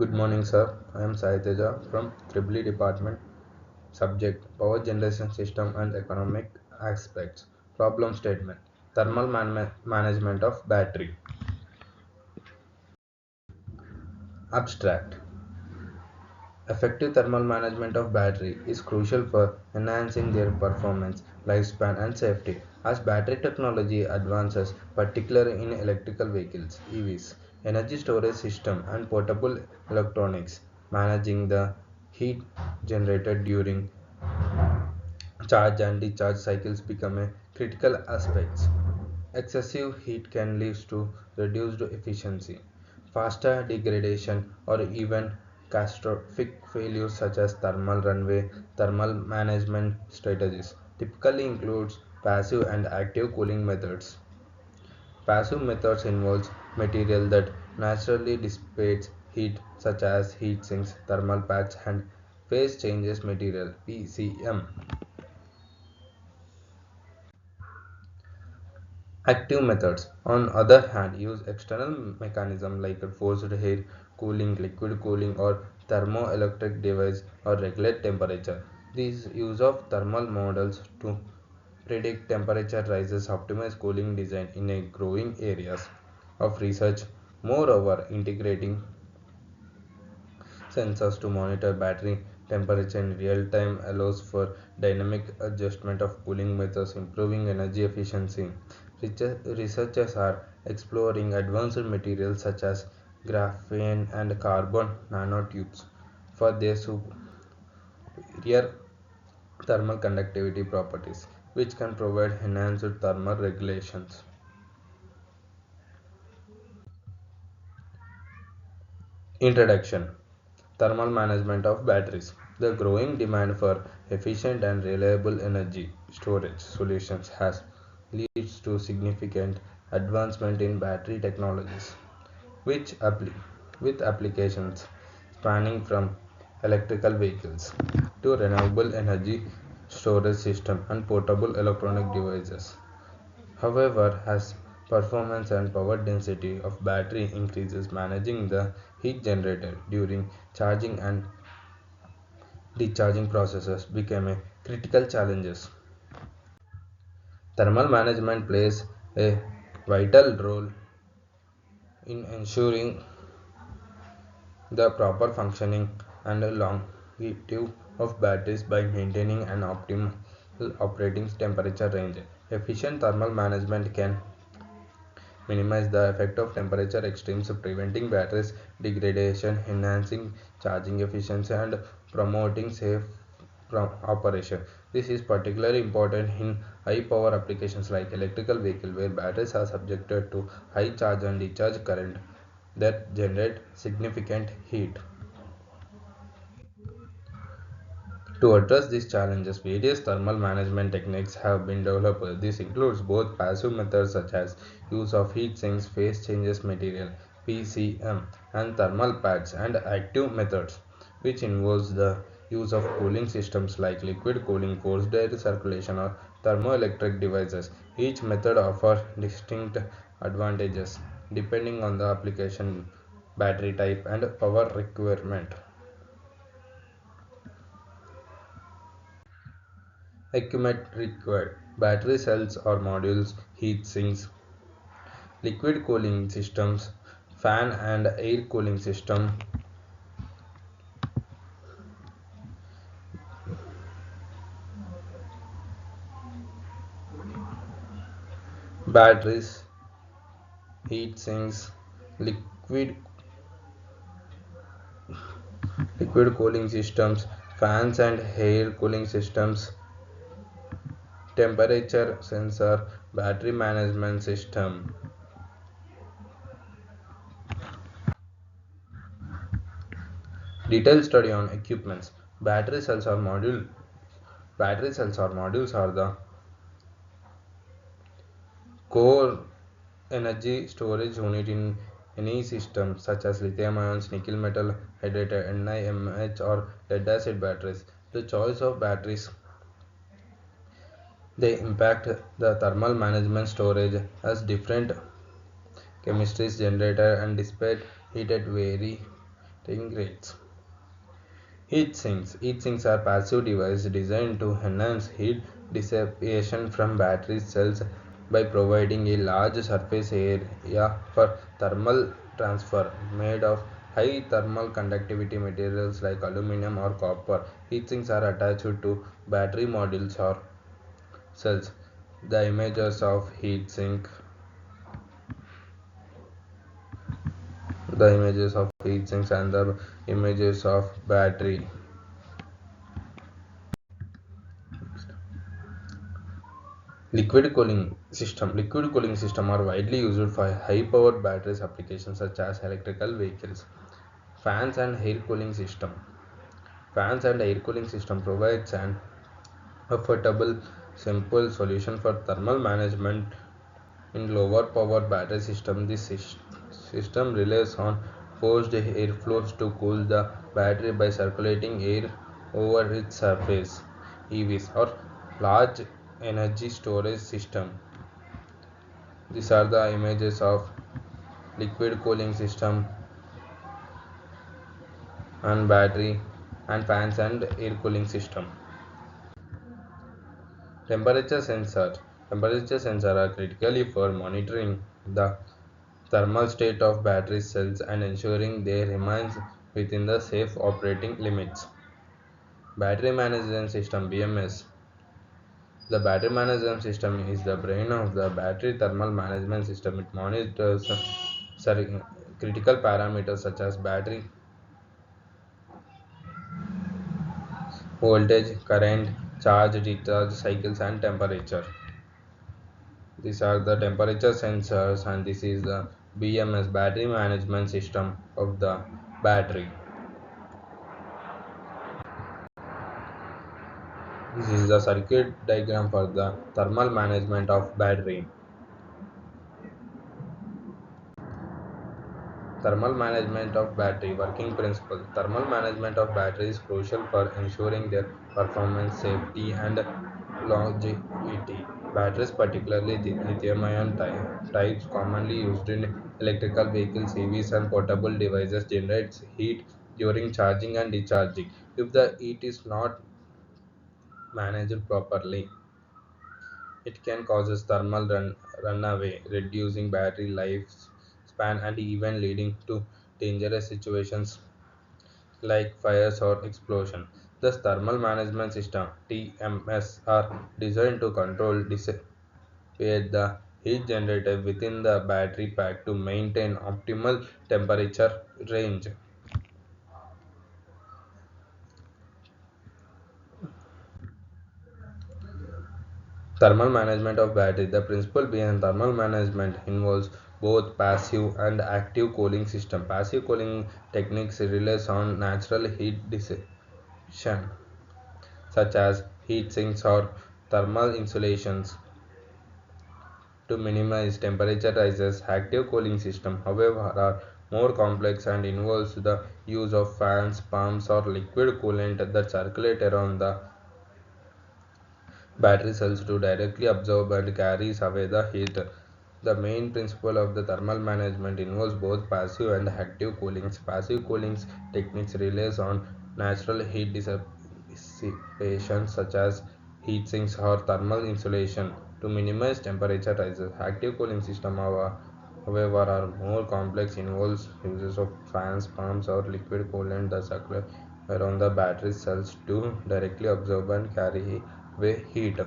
Good morning, sir. I am Sai Teja from Tripoli Department. Subject: Power Generation System and Economic Aspects. Problem Statement: Thermal Management of Battery. Abstract: Effective thermal management of battery is crucial for enhancing their performance, lifespan, and safety. As battery technology advances, particularly in electrical vehicles (EVs), energy storage system, and portable electronics, managing the heat generated during charge and discharge cycles become a critical aspects. Excessive heat can lead to reduced efficiency, faster degradation, or even catastrophic failures such as thermal runaway. Thermal management strategies typically includes passive and active cooling methods. Passive methods involves material that naturally dissipates heat such as heat sinks, thermal pads, and phase changes material (PCM). Active methods, on other hand, use external mechanisms like forced air cooling, liquid cooling, or thermoelectric device or regulate temperature. This use of thermal models to predict temperature rises optimize cooling design in a growing areas of research. Moreover, integrating sensors to monitor battery temperature in real time allows for dynamic adjustment of cooling methods, improving energy efficiency. Researchers are exploring advanced materials such as graphene and carbon nanotubes for their superior thermal conductivity properties, which can provide enhanced thermal regulations. Introduction: Thermal management of batteries. The growing demand for efficient and reliable energy storage solutions has leads to significant advancement in battery technologies, which with applications spanning from electrical vehicles to renewable energy storage system and portable electronic devices. However, as performance and power density of battery increases, managing the heat generated during charging and discharging processes became a critical challenges. Thermal management plays a vital role in ensuring the proper functioning and longevity of batteries by maintaining an optimal operating temperature range. Efficient thermal management can minimize the effect of temperature extremes, preventing batteries degradation, enhancing charging efficiency, and promoting safe operation. This is particularly important in high power applications like electrical vehicle where batteries are subjected to high charge and discharge current that generate significant heat. To address these challenges, various thermal management techniques have been developed. This includes both passive methods such as use of heat sinks, phase changes material (PCM), and thermal pads, and active methods, which involves the use of cooling systems like liquid cooling, forced air circulation, or thermoelectric devices. Each method offers distinct advantages depending on the application, battery type, and power requirement. Equipment required: battery cells or modules, heat sinks, liquid cooling systems, fan and air cooling system, batteries, heat sinks, liquid liquid cooling systems, fans and air cooling systems, temperature sensor, battery management system. Detailed study on equipments. Battery cells or modules are the core energy storage unit in any system such as lithium ions, nickel metal hydrate, NiMH, or lead acid batteries. The choice of batteries they impact the thermal management storage as different chemistries generator and dissipate heat at very rates. Heat sinks. Heat sinks are passive devices designed to enhance heat dissipation from battery cells by providing a large surface area for thermal transfer made of high thermal conductivity materials like aluminum or copper. Heat sinks are attached to battery modules or cells. The images of heat sink, the images of heat sinks and the images of battery. Liquid cooling system are widely used for high powered batteries applications such as electrical vehicles. Fans and air cooling system. Fans and air cooling system provides an affordable, simple solution for thermal management in lower power battery system. This system relies on forced airflows to cool the battery by circulating air over its surface. EVs or large energy storage system. These are the images of liquid cooling system and battery and fans and air cooling system. Temperature sensors. Temperature sensors are critically for monitoring the thermal state of battery cells and ensuring they remain within the safe operating limits. Battery management system BMS. The battery management system is the brain of the battery thermal management system. It monitors critical parameters such as battery voltage, current, charge, discharge cycles, and temperature. These are the temperature sensors, and this is the BMS battery management system of the battery. This is the circuit diagram for the thermal management of battery. Thermal management of battery working principle. Thermal management of battery is crucial for ensuring their performance, safety, and longevity. Batteries, particularly the lithium-ion types commonly used in electrical vehicles, EVs, and portable devices, generates heat during charging and discharging. If the heat is not managed properly, it can cause thermal runaway, reducing battery lifespan and even leading to dangerous situations like fires or explosion. Thus, thermal management system (TMS) are designed to control dissipate the heat generated within the battery pack to maintain optimal temperature range. Thermal management of battery. The principle behind thermal management involves both passive and active cooling system. Passive cooling techniques relies on natural heat dissipation, such as heat sinks or thermal insulations, to minimize temperature rises. Active cooling system, however, are more complex and involves the use of fans, pumps, or liquid coolant that circulate around the battery cells to directly absorb and carries away the heat. The main principle of the thermal management involves both passive and active cooling. Passive cooling techniques relies on natural heat dissipation such as heat sinks or thermal insulation to minimize temperature rises. Active cooling system however are more complex, involves uses of fans, pumps, or liquid coolant that circulate around the battery cells to directly absorb and carry away heat.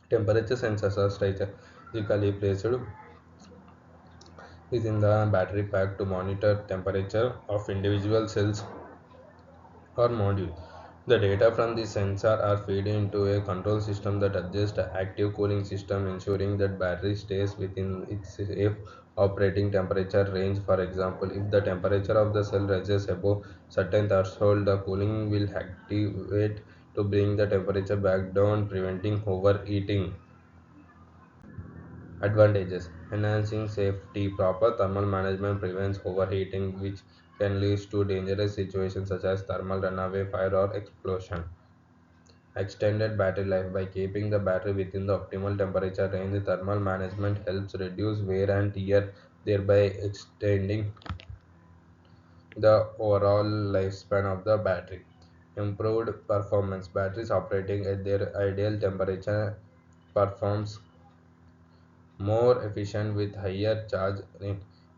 Temperature sensors are strategically placed within the battery pack to monitor temperature of individual cells or module. The data from the sensor are fed into a control system that adjusts the active cooling system, ensuring that battery stays within its safe operating temperature range. For example, if the temperature of the cell rises above certain threshold, the cooling will activate to bring the temperature back down, preventing overheating. Advantages: enhancing safety. Proper thermal management prevents overheating, which can lead to dangerous situations such as thermal runaway, fire, or explosion. Extended battery life by keeping the battery within the optimal temperature range. Thermal management helps reduce wear and tear, thereby extending the overall lifespan of the battery. Improved performance. Batteries operating at their ideal temperature performs more efficient with higher charge,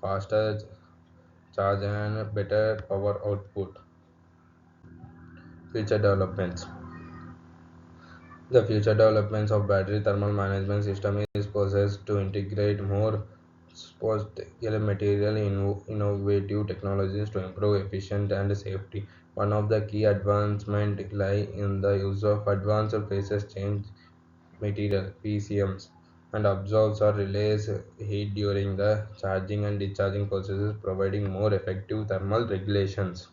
faster charge and better power output. Future developments. The future developments of battery thermal management system is poised to integrate more material innovative technologies to improve efficiency and safety. One of the key advancements lie in the use of advanced phases change material (PCMs) and absorbs or relays heat during the charging and discharging processes, providing more effective thermal regulations.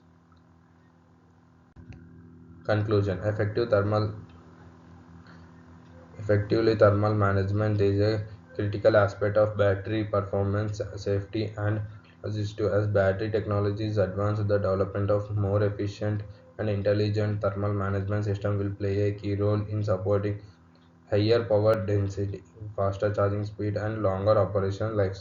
Conclusion: effectively thermal management is a critical aspect of battery performance, safety, and resistive. As battery technologies advance, the development of more efficient and intelligent thermal management system will play a key role in supporting higher power density, faster charging speed, and longer operation life.